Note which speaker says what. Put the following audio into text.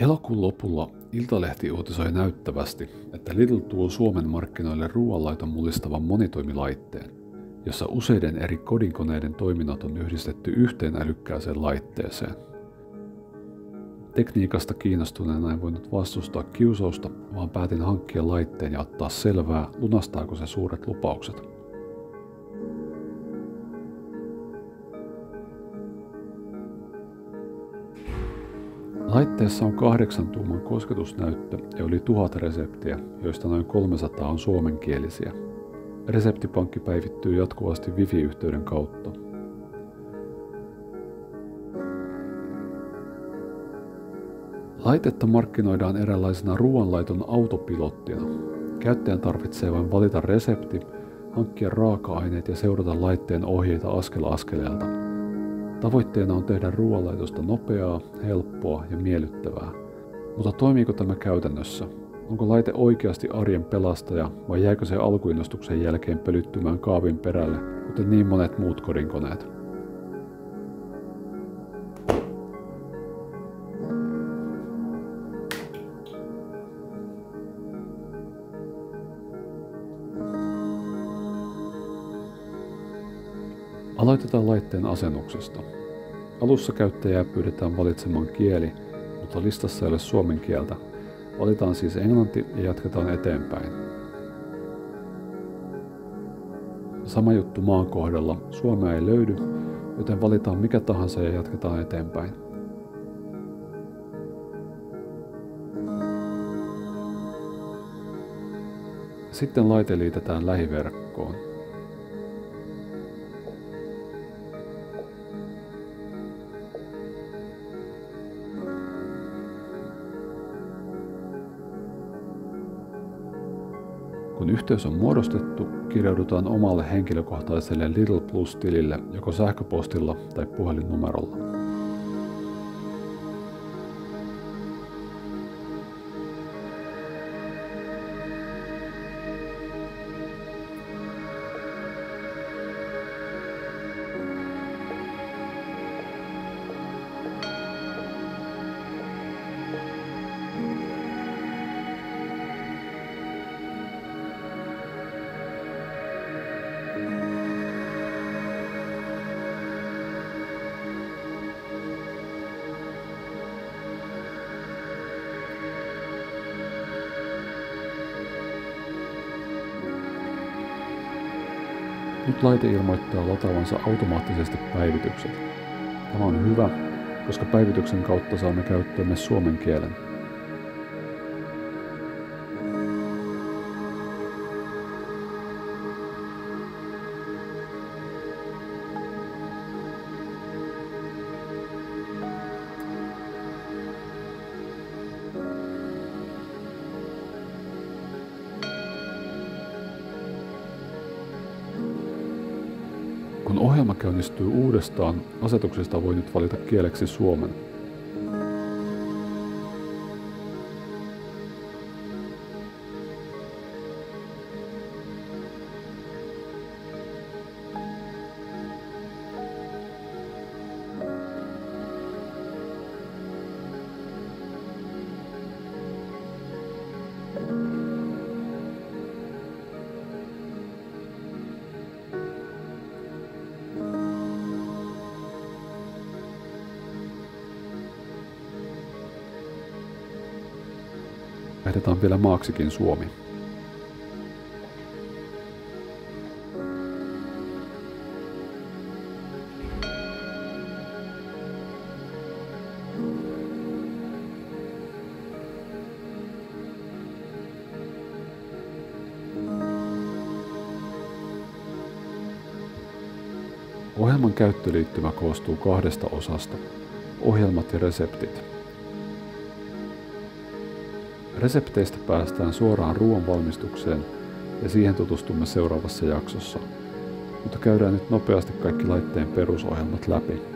Speaker 1: Elokuun lopulla Iltalehti uutisoi näyttävästi, että Lidl tuo Suomen markkinoille ruoanlaiton mullistavan monitoimilaitteen, jossa useiden eri kodinkoneiden toiminnot on yhdistetty yhteen älykkääseen laitteeseen. Tekniikasta kiinnostuneena en voinut vastustaa kiusausta, vaan päätin hankkia laitteen ja ottaa selvää, lunastaako se suuret lupaukset. Laitteessa on 8 tuuman kosketusnäyttö ja yli 1000 reseptiä, joista noin 300 on suomenkielisiä. Reseptipankki päivittyy jatkuvasti Wi-Fi-yhteyden kautta. Laitetta markkinoidaan eräänlaisena ruoanlaiton autopilottina. Käyttäjän tarvitsee vain valita resepti, hankkia raaka-aineet ja seurata laitteen ohjeita askel askeleelta. Tavoitteena on tehdä ruoanlaitosta nopeaa, helppoa ja miellyttävää. Mutta toimiiko tämä käytännössä? Onko laite oikeasti arjen pelastaja vai jääkö se alkuinnostuksen jälkeen pölyttymään kaapin perälle, kuten niin monet muut kodinkoneet? Aloitetaan laitteen asennuksesta. Alussa käyttäjää pyydetään valitsemaan kieli, mutta listassa ei ole suomen kieltä. Valitaan siis englanti ja jatketaan eteenpäin. Sama juttu maan kohdalla. Suomea ei löydy, joten valitaan mikä tahansa ja jatketaan eteenpäin. Sitten laite liitetään lähiverkkoon. Kun yhteys on muodostettu, kirjaudutaan omalle henkilökohtaiselle Lidl Plus-tilille joko sähköpostilla tai puhelinnumerolla. Nyt laite ilmoittaa lataavansa automaattisesti päivitykset. Tämä on hyvä, koska päivityksen kautta saamme käyttöömme suomen kielen. Kun ohjelma käynnistyy uudestaan, asetuksesta voi nyt valita kieleksi suomen. Vaihdetaan vielä maaksikin Suomi. Ohjelman käyttöliittymä koostuu 2 osasta: ohjelmat ja reseptit. Resepteistä päästään suoraan ruoan valmistukseen ja siihen tutustumme seuraavassa jaksossa, mutta käydään nyt nopeasti kaikki laitteen perusohjelmat läpi.